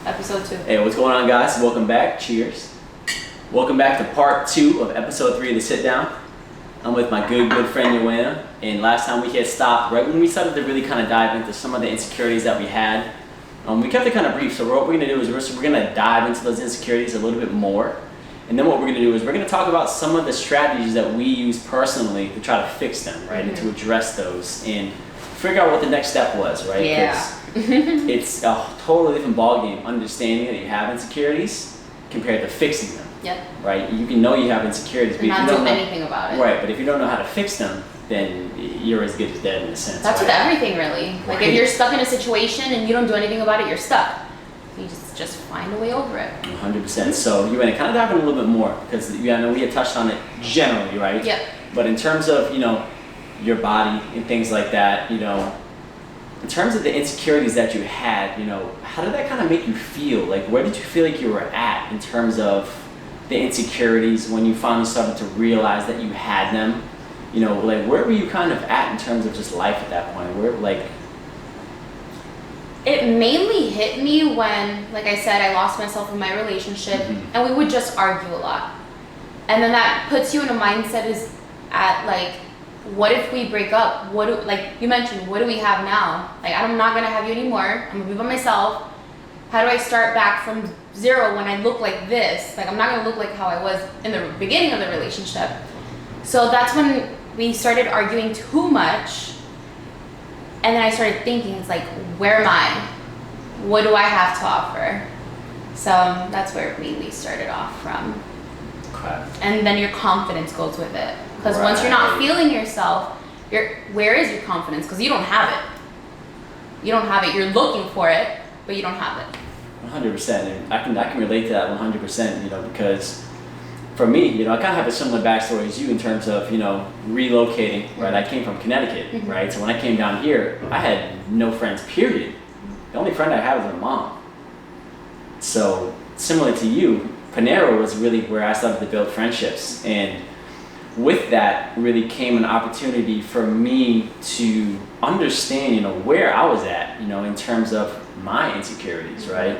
Episode 2. Hey, what's going on, guys? Welcome back. Cheers. Welcome back to part 2 of episode 3 of The Sit Down. I'm with my good friend Yoana, and last time we had stopped right when we started to really kind of dive into some of the insecurities that we had. We kept it kind of brief, so what we're going to do is we're going to dive into those insecurities a little bit more. And then what we're going to do is we're going to talk about some of the strategies that we use personally to try to fix them, right? And to address those and figure out what the next step was, right? Yeah. It's a totally different ballgame understanding that you have insecurities compared to fixing them. Yep. Right? You can know you have insecurities, but and if you not don't do know anything about it. Right, but if you don't know how to fix them, then you're as good as dead in a sense. That's right? with everything, really. Like if you're stuck in a situation and you don't do anything about it, you're stuck. You just find a way over it. 100%. So you want to kind of dive in a little bit more because I know we had touched on it generally, right? Yep. But in terms of your body and things like that, in terms of the insecurities that you had, how did that kind of make you feel? Like, where did you feel like you were at in terms of the insecurities when you finally started to realize that you had them? Like, where were you kind of at in terms of just life at that point? Where, like... It mainly hit me when, like I said, I lost myself in my relationship, and we would just argue a lot. And then that puts you in a mindset like, what if we break up? Like you mentioned, what do we have now? Like, I'm not gonna have you anymore. I'm gonna be by myself. How do I start back from zero when I look like this? Like, I'm not gonna look like how I was in the beginning of the relationship. So that's when we started arguing too much. And then I started thinking, it's like, where am I? What do I have to offer? So that's where it mainly started off from. Okay. And then your confidence goes with it. Because once you're not feeling yourself, where is your confidence? Because you don't have it. You don't have it. You're looking for it, but you don't have it. 100%. And I can relate to that 100%, because for me, I kind of have a similar backstory as you in terms of, relocating, right? I came from Connecticut, right? So when I came down here, I had no friends, period. The only friend I had was my mom. So similar to you, Panera was really where I started to build friendships. And with that really came an opportunity for me to understand, where I was at, in terms of my insecurities, right?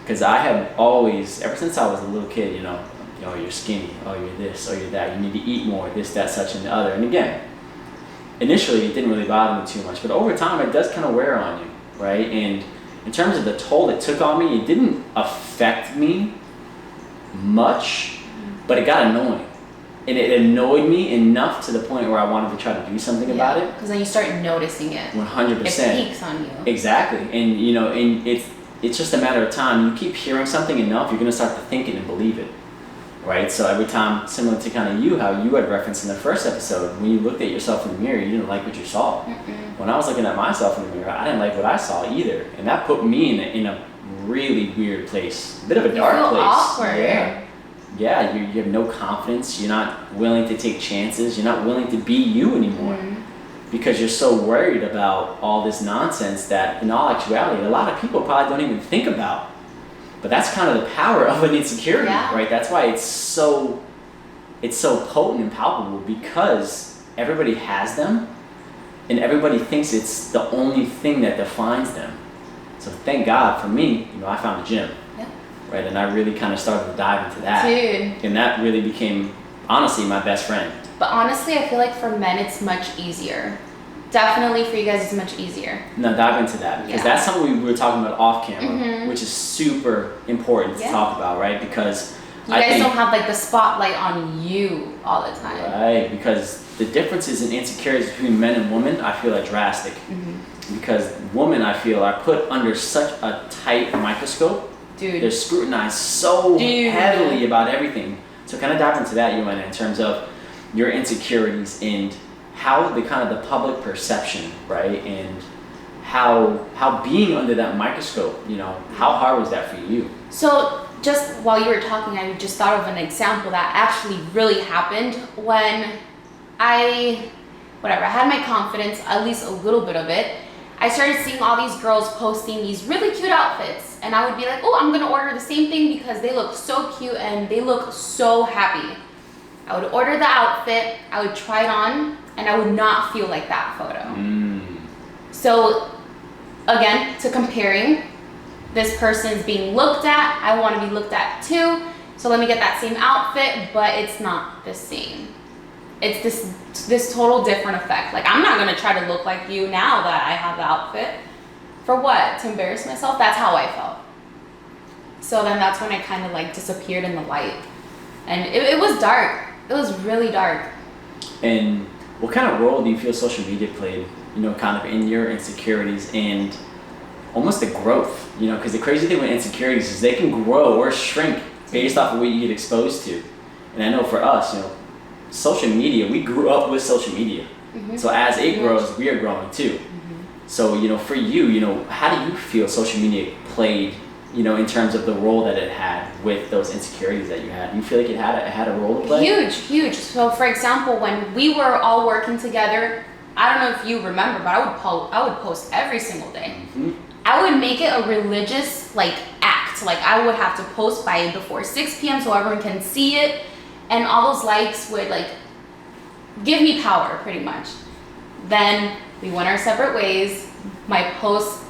Because I have always, ever since I was a little kid, oh, you're skinny, oh, you're this, oh, you're that, you need to eat more, this, that, such, and the other. And again, initially it didn't really bother me too much, but over time it does kind of wear on you, right? And in terms of the toll it took on me, it didn't affect me much, but it got annoying. And it annoyed me enough to the point where I wanted to try to do something about it. Because then you start noticing it. 100%. It peaks on you. Exactly. And, and it's just a matter of time. You keep hearing something enough, you're going to start to think it and believe it. Right? So every time, similar to kind of you, how you had referenced in the first episode, when you looked at yourself in the mirror, you didn't like what you saw. When I was looking at myself in the mirror, I didn't like what I saw either. And that put me in a really weird place. A bit of a dark place. Awkward. Yeah, you have no confidence. You're not willing to take chances. You're not willing to be you anymore. Because you're so worried about all this nonsense that in all actuality, a lot of people probably don't even think about. But that's kind of the power of an insecurity, right? That's why it's so potent and palpable, because everybody has them and everybody thinks it's the only thing that defines them. So thank God for me, I found a gym. Right, and I really kind of started to dive into that. Dude. And that really became, honestly, my best friend. But honestly, I feel like for men, it's much easier. Definitely for you guys, it's much easier. Now dive into that, because that's something we were talking about off camera, which is super important to talk about, right? Because you guys don't have like the spotlight on you all the time. Right, because the differences in insecurities between men and women, I feel, are drastic. Because women, I feel, are put under such a tight microscope. Dude. They're scrutinized so heavily about everything. So kind of dive into that, Yoana, in terms of your insecurities and how the kind of the public perception, right? And how being under that microscope, how hard was that for you? So just while you were talking, I just thought of an example that actually really happened when I had my confidence, at least a little bit of it. I started seeing all these girls posting these really cute outfits, and I would be like, oh, I'm gonna order the same thing because they look so cute and they look so happy. I would order the outfit, I would try it on, and I would not feel like that photo. So again, to comparing, this person is being looked at. I want to be looked at too. So let me get that same outfit, but it's not the same. It's this total different effect. Like, I'm not going to try to look like you now that I have the outfit. For what? To embarrass myself? That's how I felt. So then that's when I kind of like disappeared in the light. And it was dark. It was really dark. And what kind of role do you feel social media played, kind of in your insecurities and almost the growth? Because the crazy thing with insecurities is they can grow or shrink based off of what you get exposed to. And I know for us, social media, we grew up with social media. Mm-hmm. So as it grows, we are growing too. Mm-hmm. So, for you, how do you feel social media played, in terms of the role that it had with those insecurities that you had? Do you feel like it had a role to play? Huge. So for example, when we were all working together, I don't know if you remember, but I would post every single day. Mm-hmm. I would make it a religious act. Like, I would have to post by before 6 p.m. so everyone can see it. And all those likes would give me power, pretty much. Then we went our separate ways. My posts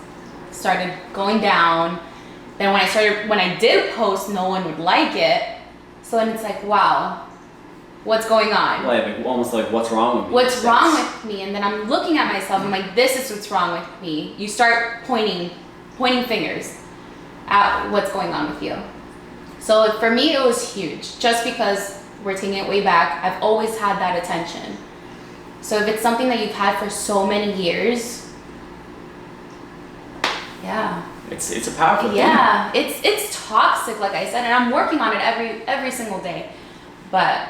started going down. Then when I did post, no one would like it. So then it's like, wow, what's going on? Almost like, what's wrong with me? What's wrong with me? And then I'm looking at myself. I'm like, this is what's wrong with me. You start pointing fingers at what's going on with you. So for me, it was huge. Just because we're taking it way back, I've always had that attention. So if it's something that you've had for so many years, yeah. It's a powerful thing. Yeah, it's toxic, like I said, and I'm working on it every single day. But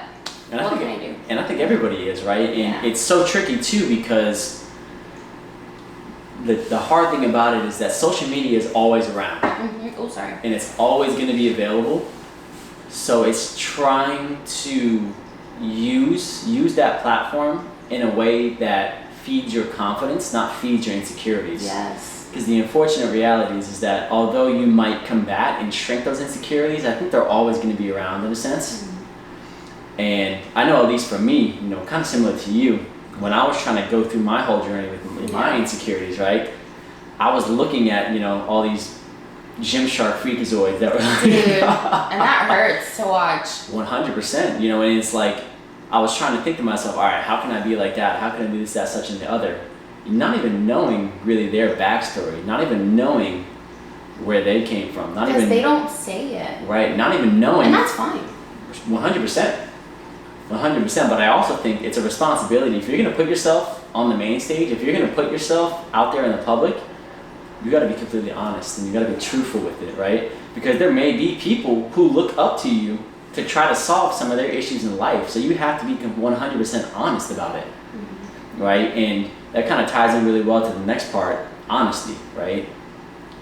what can I do? And I think everybody is, right? And it's so tricky too, because the hard thing about it is that social media is always around. Mm-hmm. Oh, sorry. And it's always going to be available. So it's trying to use that platform in a way that feeds your confidence, not feeds your insecurities. Yes. Because the unfortunate reality is that although you might combat and shrink those insecurities, I think they're always going to be around in a sense. Mm-hmm. And I know, at least for me, kind of similar to you, when I was trying to go through my whole journey with my insecurities, right? I was looking at, all these Gymshark freakazoids that were Dude, and that hurts to watch. 100%, and it's like, I was trying to think to myself, all right, how can I be like that? How can I do this, that, such, and the other? Not even knowing really their backstory, not even knowing where they came from, because they don't say it. Right, not even knowing. And that's fine. 100%. 100%, but I also think it's a responsibility. If you're going to put yourself on the main stage, if you're going to put yourself out there in the public, you got to be completely honest and you got to be truthful with it, right? Because there may be people who look up to you to try to solve some of their issues in life, so you have to be 100% honest about it, right? And that kind of ties in really well to the next part, honesty, right?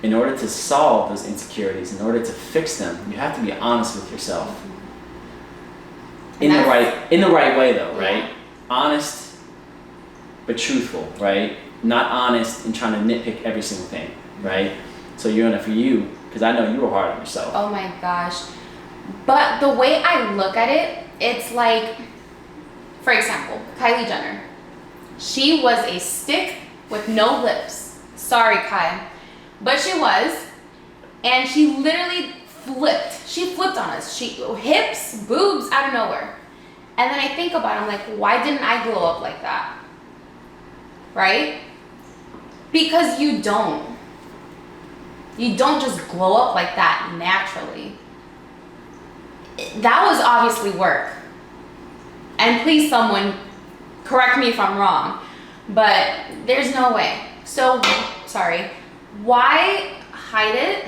In order to solve those insecurities, in order to fix them, you have to be honest with yourself. In the right way though, right? Honest but truthful, right? Not honest and trying to nitpick every single thing, right? So Yoana, for you, because I know you were hard on yourself. Oh my gosh. But the way I look at it, it's like, for example, Kylie Jenner. She was a stick with no lips. Sorry, Kai. But she was. And she literally flipped. She flipped on us. Hips, boobs, out of nowhere. And then I think about it, I'm like, why didn't I glow up like that? Right? Because you don't. You don't just glow up like that naturally. That was obviously work. And please, someone correct me if I'm wrong, but there's no way. So, sorry. Why hide it?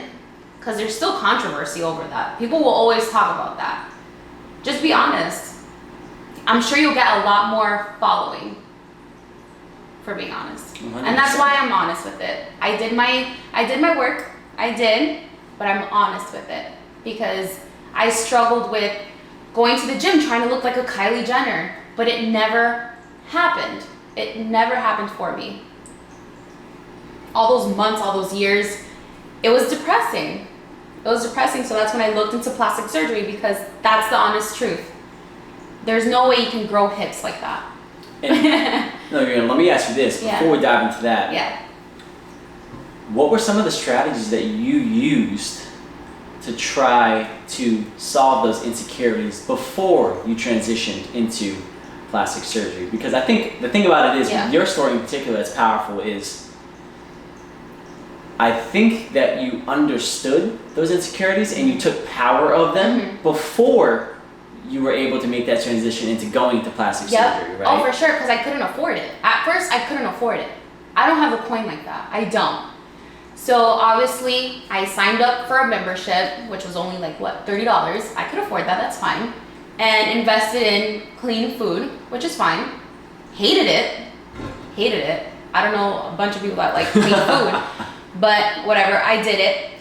Because there's still controversy over that. People will always talk about that. Just be honest. I'm sure you'll get a lot more following for being honest. 100%. And that's why I'm honest with it. I did my work. I did, but I'm honest with it because I struggled with going to the gym trying to look like a Kylie Jenner, but it never happened. It never happened for me. All those months, all those years, it was depressing. It was depressing, so that's when I looked into plastic surgery because that's the honest truth. There's no way you can grow hips like that. And, no, let me ask you this before we dive into that. Yeah. what were some of the strategies that you used to try to solve those insecurities before you transitioned into plastic surgery? Because I think the thing about it is, with your story in particular that's powerful is, I think that you understood those insecurities and you took power of them before you were able to make that transition into going into plastic surgery, right? Oh, for sure, because I couldn't afford it. At first, I couldn't afford it. I don't have a coin like that. I don't. So obviously, I signed up for a membership, which was only like, what, $30? I could afford that, that's fine. And invested in clean food, which is fine. Hated it. I don't know a bunch of people that like clean food, but whatever, I did it.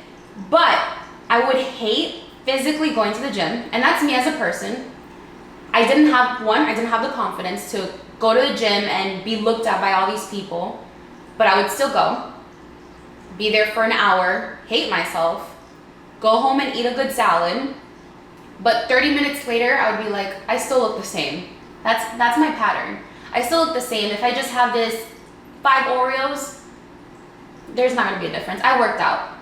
But I would hate physically going to the gym, and that's me as a person. I didn't have the confidence to go to the gym and be looked at by all these people, but I would still go. Be there for an hour, hate myself, go home and eat a good salad, but 30 minutes later, I would be like, I still look the same. That's my pattern. I still look the same. If I just have this 5 Oreos, there's not gonna be a difference. I worked out.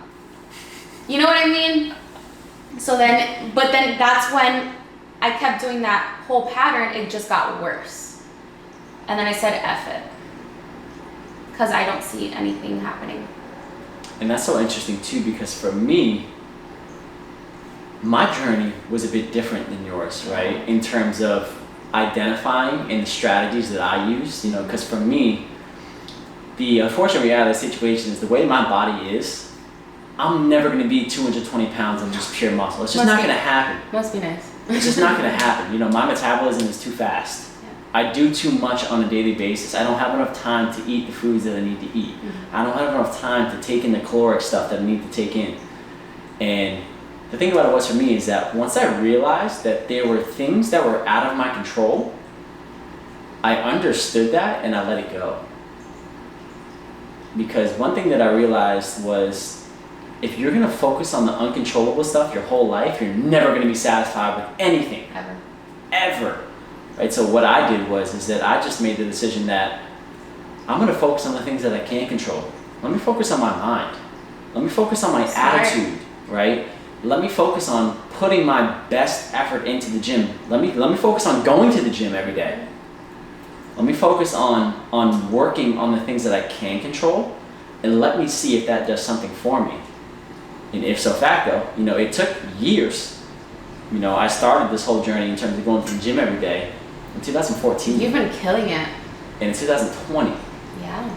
You know what I mean? So then, but then that's when I kept doing that whole pattern, it just got worse. And then I said, F it. Because I don't see anything happening. And that's so interesting too, because for me, my journey was a bit different than yours, right? In terms of identifying and the strategies that I used, you know, because for me, the unfortunate reality of the situation is the way my body is, I'm never going to be 220 pounds of just pure muscle. It's just not going to happen. Must be nice. It's just not going to happen. You know, my metabolism is too fast. Yeah. I do too much on a daily basis. I don't have enough time to eat the foods that I need to eat. I don't have enough time to take in the caloric stuff that I need to take in. And the thing about it was for me is that once I realized that there were things that were out of my control, I understood that and I let it go. Because one thing that I realized was, if you're gonna focus on the uncontrollable stuff your whole life, you're never gonna be satisfied with anything. Ever. Right? So what I did is that I just made the decision that I'm gonna focus on the things that I can control. Let me focus on my mind. Let me focus on my attitude, right? Let me focus on putting my best effort into the gym. Let me focus on going to the gym every day. Let me focus on working on the things that I can control, and let me see if that does something for me. And if so facto, you know, it took years. You know, I started this whole journey in terms of going to the gym every day in 2014. You've been killing it. And in 2020. Yeah.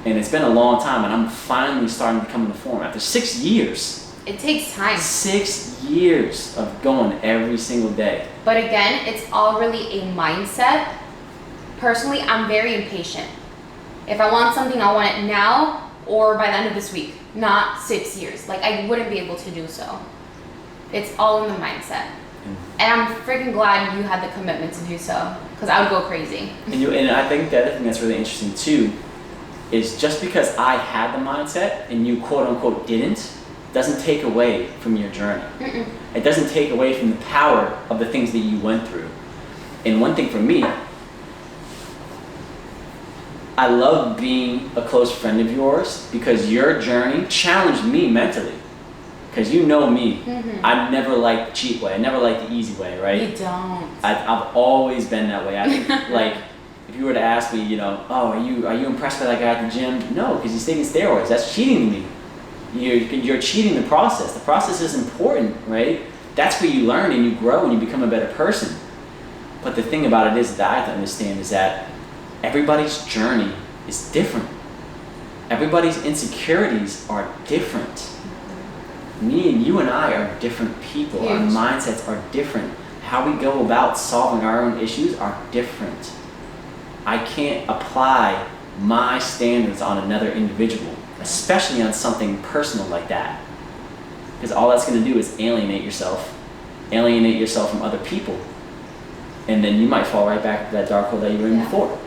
And it's been a long time, and I'm finally starting to come into form after 6 years. It takes time. 6 years of going every single day. But again, it's all really a mindset. Personally, I'm very impatient. If I want something, I want it now or by the end of this week, not 6 years. Like, I wouldn't be able to do so. It's all in the mindset. And I'm freaking glad you had the commitment to do so, because I would go crazy. And I think the other thing that's really interesting too is just because I had the mindset and you quote unquote didn't, doesn't take away from your journey. It doesn't take away from the power of the things that you went through. And one thing for me, I love being a close friend of yours because your journey challenged me mentally. Because you know me, I've never liked the cheap way. I never liked the easy way, right? You don't. I've always been that way. Like, if you were to ask me, you know, oh, are you impressed by that guy at the gym? No, because he's taking steroids. That's cheating to me. You're cheating the process. The process is important, right? That's where you learn and you grow and you become a better person. But the thing about it is that I have to understand is that everybody's journey is different. Everybody's insecurities are different. Me and you and I are different people. Our mindsets are different. How we go about solving our own issues are different. I can't apply my standards on another individual, especially on something personal like that. Because all that's going to do is alienate yourself from other people. And then you might fall right back to that dark hole that you were in before.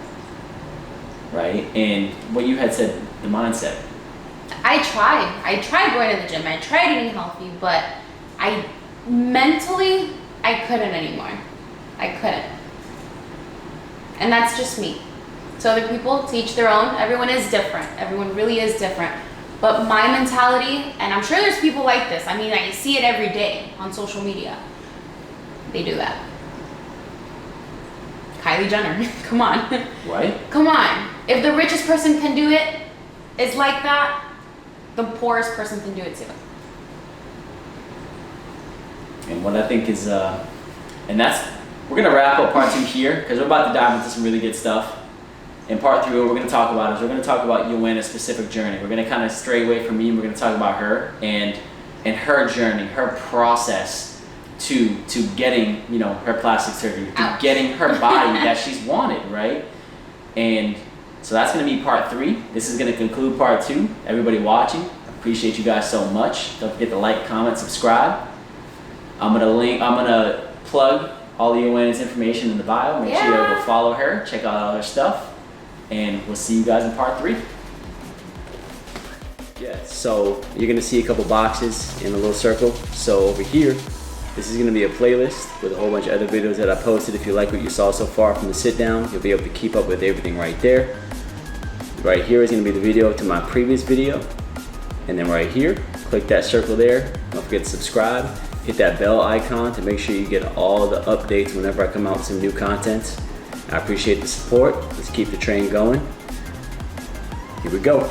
Right? And what you had said, the mindset. I tried going to the gym. I tried eating healthy, but I couldn't anymore. I couldn't. And that's just me. So other people, to each their own. Everyone is different. Everyone really is different. But my mentality, and I'm sure there's people like this. I mean, I see it every day on social media. They do that. Kylie Jenner, come on. Right? Come on. If the richest person can do it, it's like that, the poorest person can do it too. And what I think is, and that's, we're gonna wrap up part 2 here, because we're about to dive into some really good stuff. In part 3, what we're gonna talk about is we're gonna talk about Yoana's specific journey. We're gonna kind of stray away from me, and we're gonna talk about her and her journey, her process to getting, you know, her plastic surgery, to getting her body that she's wanted, right? And so that's gonna be part 3. This is gonna conclude part 2. Everybody watching, I appreciate you guys so much. Don't forget to like, comment, subscribe. I'm gonna plug all of Yoana's information in the bio. Make sure you go follow her, check out all her stuff, and we'll see you guys in part 3. Yeah, so you're gonna see a couple boxes in a little circle. So over here, this is gonna be a playlist with a whole bunch of other videos that I posted. If you like what you saw so far from the sit down, you'll be able to keep up with everything right there. Right here is gonna be the video to my previous video. And then right here, click that circle there. Don't forget to subscribe. Hit that bell icon to make sure you get all the updates whenever I come out with some new content. I appreciate the support. Let's keep the train going. Here we go.